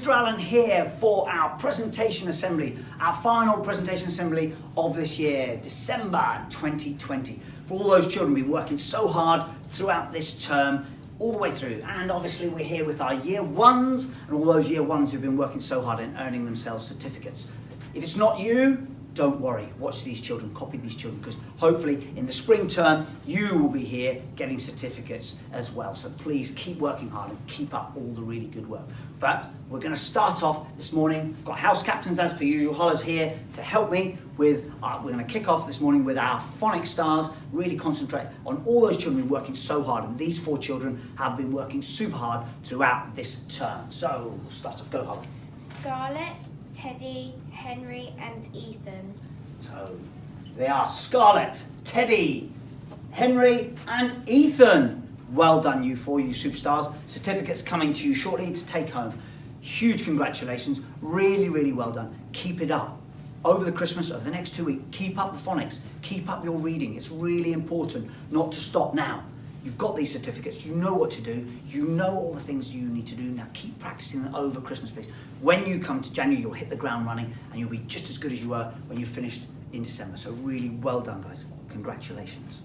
Mr. Allen here for our presentation assembly, our final presentation assembly of this year, December 2020. For all those children who've been working so hard throughout this term, all the way through. And obviously we're here with our year ones and all those year ones who've been working so hard in earning themselves certificates. If it's not you, don't worry, watch these children, copy these children, because hopefully in the spring term you will be here getting certificates as well. So please keep working hard and keep up all the really good work. But we're going to start off this morning. We've got house captains as per usual. Holler's here to help me with, we're going to kick off this morning with our phonics stars, really concentrate on all those children who've been working so hard. And these 4 children have been working super hard throughout this term. So we'll start off, go Holler. Scarlett, Teddy, Henry and Ethan. So they are Scarlett, Teddy, Henry and Ethan. Well done you 4, you superstars. Certificates coming to you shortly to take home. Huge congratulations, really, really well done. Keep it up. Over the Christmas, over the next 2 weeks, keep up the phonics, keep up your reading. It's really important not to stop now. You've got these certificates, you know what to do, you know all the things you need to do. Now keep practicing them over Christmas, please. When you come to January, you'll hit the ground running and you'll be just as good as you were when you finished in December. So really well done, guys. Congratulations.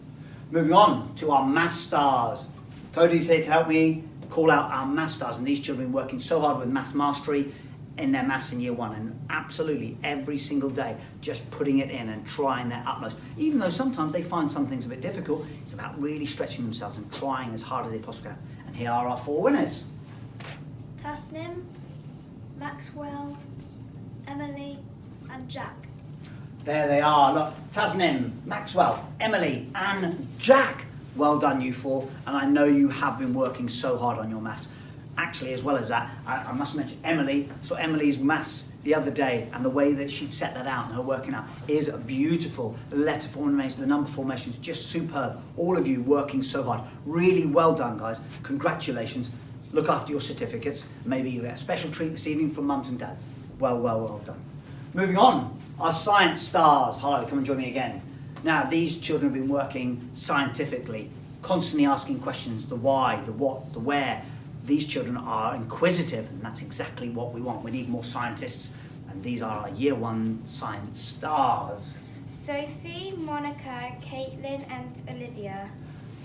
Moving on to our math stars. Cody's here to help me call out our math stars, and these children have been working so hard with maths mastery in their maths in year 1, and absolutely every single day just putting it in and trying their utmost. Even though sometimes they find some things a bit difficult, it's about really stretching themselves and trying as hard as they possibly can. And here are our 4 winners. Tasnim, Maxwell, Emily and Jack. There they are. Look, Tasnim, Maxwell, Emily and Jack. Well done you 4, and I know you have been working so hard on your maths. Actually, as well as that, I must mention Emily. So Emily's maths the other day, and the way that she'd set that out and her working out is beautiful. The letter formation, the number formations, just superb. All of you working so hard. Really well done, guys. Congratulations. Look after your certificates. Maybe you get a special treat this evening from mums and dads. Well done. Moving on, our science stars. Hello, come and join me again. Now, these children have been working scientifically, constantly asking questions, the why, the what, the where. These children are inquisitive, and that's exactly what we want. We need more scientists, and these are our year 1 science stars. Sophie, Monica, Caitlin and Olivia.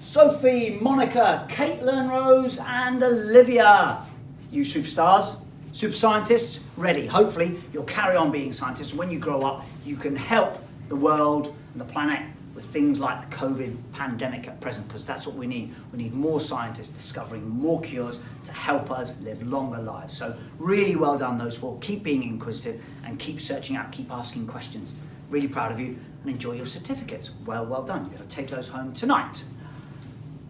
Sophie, Monica, Caitlin, Rose and Olivia. You superstars, super scientists, ready. Hopefully you'll carry on being scientists. When you grow up, you can help the world and the planet with things like the COVID pandemic at present, because that's what we need. We need more scientists discovering more cures to help us live longer lives. So really well done those 4. Keep being inquisitive and keep searching out, keep asking questions. Really proud of you, and enjoy your certificates. Well done. You're going to take those home tonight.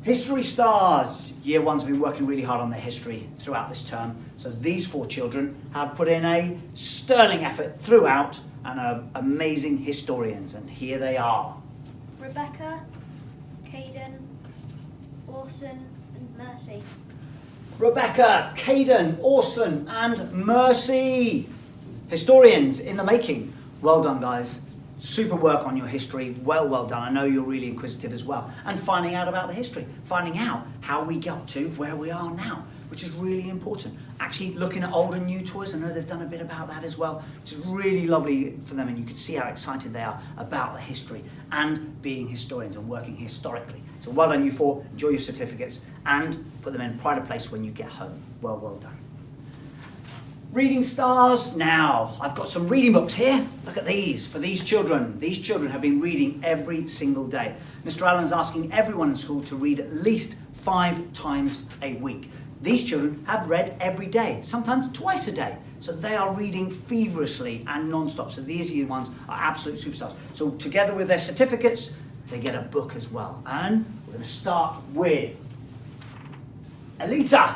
History stars. Year 1's been working really hard on their history throughout this term. So these 4 children have put in a sterling effort throughout and are amazing historians. And here they are. Rebecca, Caden, Orson and Mercy. Rebecca, Caden, Orson and Mercy. Historians in the making. Well done, guys. Super work on your history. Well done. I know you're really inquisitive as well. And finding out about the history. Finding out how we got to where we are now, which is really important. Actually looking at old and new toys. I know they've done a bit about that as well, which is really lovely for them. And you can see how excited they are about the history and being historians and working historically. So well done you 4. Enjoy your certificates and put them in pride of place when you get home. Well done. Reading stars. Now, I've got some reading books here. Look at these for these children. These children have been reading every single day. Mr. Allen's asking everyone in school to read at least 5 times a week. These children have read every day, sometimes twice a day. So they are reading feverishly and non-stop. So these year 1s are absolute superstars. So together with their certificates, they get a book as well. And we're going to start with Alita.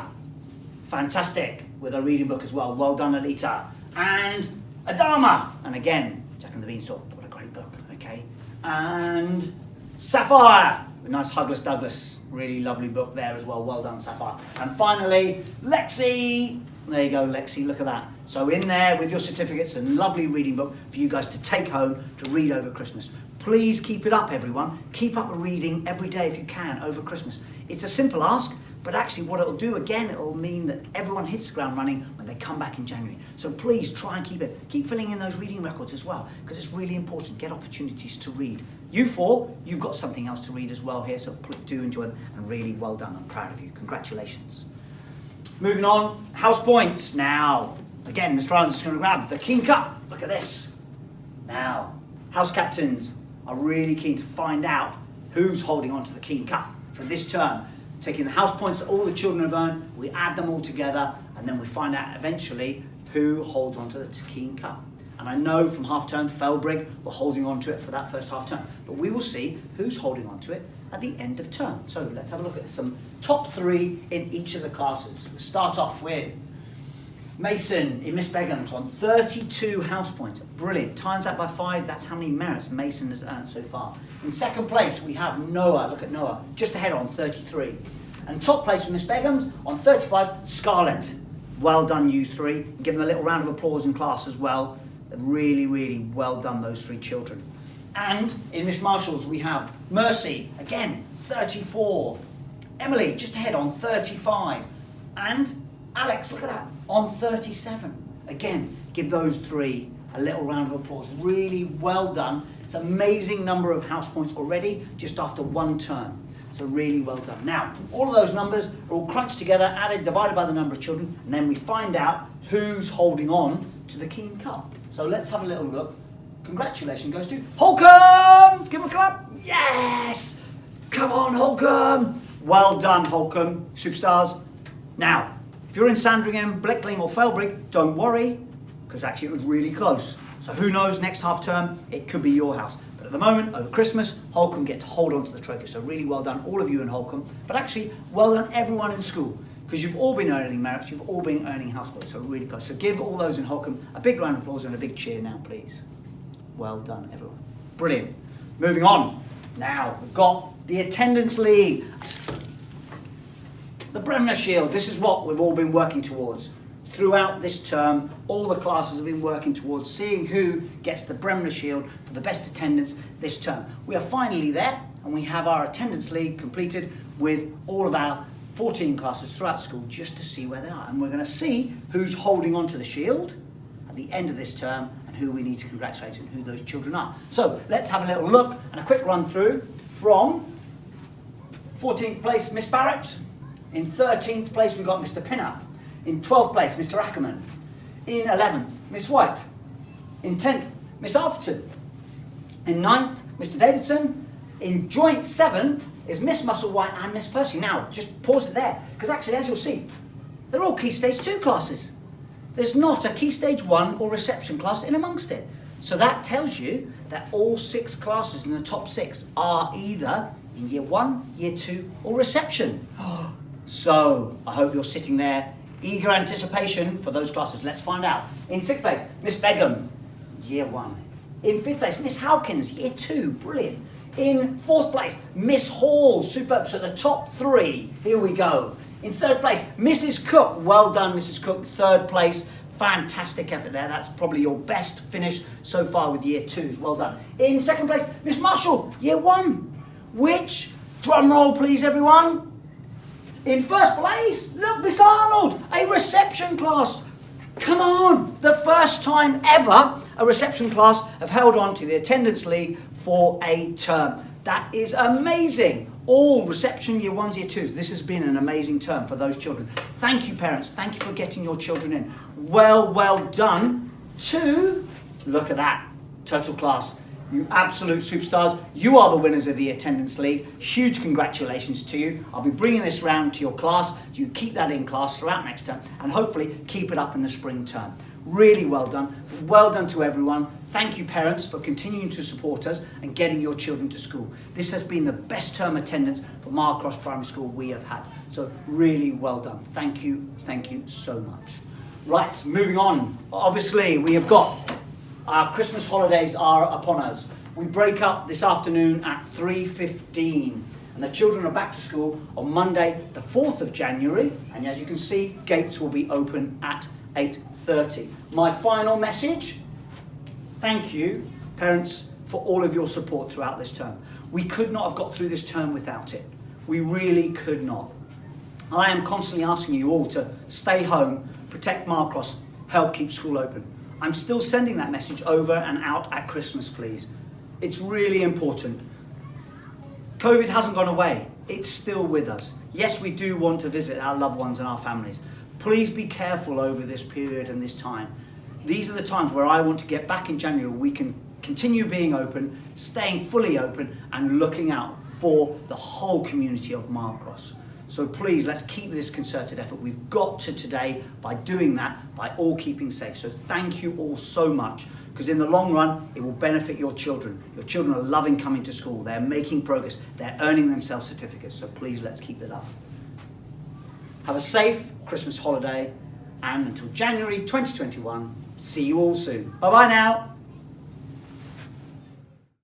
Fantastic. With a reading book as well. Well done, Alita. And Adama. And again, Jack and the Beanstalk. What a great book. Okay. And Sapphire. A nice Hugless Douglas. Really lovely book there as well. Well done, Sapphire. And finally, Lexi. There you go, Lexi. Look at that. So in there with your certificates, a lovely reading book for you guys to take home to read over Christmas. Please keep it up, everyone. Keep up reading every day if you can over Christmas. It's a simple ask, But actually what it'll do again, it'll mean that everyone hits the ground running when they come back in January. So please try and keep filling in those reading records as well, because it's really important. Get opportunities to read. You four, you've got something else to read as well here, so do enjoy them, and really well done. I'm proud of you. Congratulations. Moving on, house points. Now, again, Mr. Island's going to grab the Keen Cup. Look at this. Now, house captains are really keen to find out who's holding on to the Keen Cup for this term. Taking the house points that all the children have earned, we add them all together, and then we find out eventually who holds on to the Keen Cup. And I know from half term, Felbrigg were holding on to it for that first half term, but we will see who's holding on to it at the end of term. So let's have a look at some top 3 in each of the classes. We'll start off with Mason in Miss Begum's on 32 house points. Brilliant. Times that by 5, that's how many merits Mason has earned so far. In second place, we have Noah. Look at Noah, just ahead on 33. And top place for Miss Begum's on 35, Scarlett. Well done, you 3. Give them a little round of applause in class as well. Really, really well done, those 3 children. And in Miss Marshall's, we have Mercy, again, 34. Emily, just ahead on 35. And Alex, look at that, on 37. Again, give those 3 a little round of applause. Really well done. It's an amazing number of house points already, just after 1 term. So really well done. Now, all of those numbers are all crunched together, added, divided by the number of children, and then we find out who's holding on to the Keen Cup. So let's have a little look. Congratulations goes to Holcomb! Give him a clap. Yes! Come on, Holcomb! Well done, Holcomb. Superstars. Now, if you're in Sandringham, Blickling or Felbrigg, don't worry, because actually it was really close. So who knows, next half term, it could be your house. But at the moment, over Christmas, Holcomb get to hold on to the trophy. So really well done, all of you in Holcomb. But actually, well done everyone in school, because you've all been earning merits, you've all been earning house points. So really close. So give all those in Holcomb a big round of applause and a big cheer now, please. Well done, everyone. Brilliant. Moving on. Now, we've got the attendance league. The Bremner Shield, this is what we've all been working towards. Throughout this term, all the classes have been working towards seeing who gets the Bremner Shield for the best attendance this term. We are finally there, and we have our attendance league completed with all of our 14 classes throughout school, just to see where they are. And we're going to see who's holding on to the shield at the end of this term, and who we need to congratulate and who those children are. So let's have a little look and a quick run through from 14th place, Miss Barrett. In 13th place, we've got Mr. Pinner. In 12th place, Mr. Ackerman. In 11th, Miss White. In 10th, Miss Arthurton. In 9th, Mr. Davidson. In joint 7th is Miss Musselwhite and Miss Percy. Now, just pause it there, because actually, as you'll see, they're all Key Stage 2 classes. There's not a Key Stage 1 or reception class in amongst it. So that tells you that all 6 classes in the top 6 are either in Year 1, Year 2 or reception. So, I hope you're sitting there, eager anticipation for those classes. Let's find out. In 6th place, Miss Begum, Year 1. In 5th place, Miss Howkins, Year 2, brilliant. In 4th place, Miss Hall, superb. So the top 3, here we go. In 3rd place, Mrs. Cook, well done Mrs. Cook, 3rd place. Fantastic effort there, that's probably your best finish so far with Year 2s, well done. In 2nd place, Miss Marshall, Year 1, which, drum roll please everyone. In 1st place, look, Miss Arnold, a reception class. Come on, the first time ever a reception class have held on to the attendance league for a term. That is amazing. All reception Year 1s, Year 2s. This has been an amazing term for those children. Thank you, parents. Thank you for getting your children in. Well done to, look at that, Turtle class. You absolute superstars. You are the winners of the attendance league. Huge congratulations to you. I'll be bringing this round to your class. You keep that in class throughout next term and hopefully keep it up in the spring term. Really well done. Well done to everyone. Thank you, parents, for continuing to support us and getting your children to school. This has been the best term attendance for Marcross Primary School we have had. So really well done. Thank you so much. Right, moving on. Obviously, we have got our Christmas holidays are upon us. We break up this afternoon at 3:15 and the children are back to school on Monday the 4th of January, and as you can see, gates will be open at 8:30. My final message, thank you parents for all of your support throughout this term. We could not have got through this term without it. We really could not. I am constantly asking you all to stay home, protect Marcross, help keep school open. I'm still sending that message over and out at Christmas, please. It's really important. COVID hasn't gone away. It's still with us. Yes, we do want to visit our loved ones and our families. Please be careful over this period and this time. These are the times where I want to get back in January. We can continue being open, staying fully open, and looking out for the whole community of Marcross. So please, let's keep this concerted effort. We've got to today by doing that, by all keeping safe. So thank you all so much, because in the long run, it will benefit your children. Your children are loving coming to school. They're making progress. They're earning themselves certificates. So please, let's keep it up. Have a safe Christmas holiday, and until January 2021, see you all soon. Bye-bye now.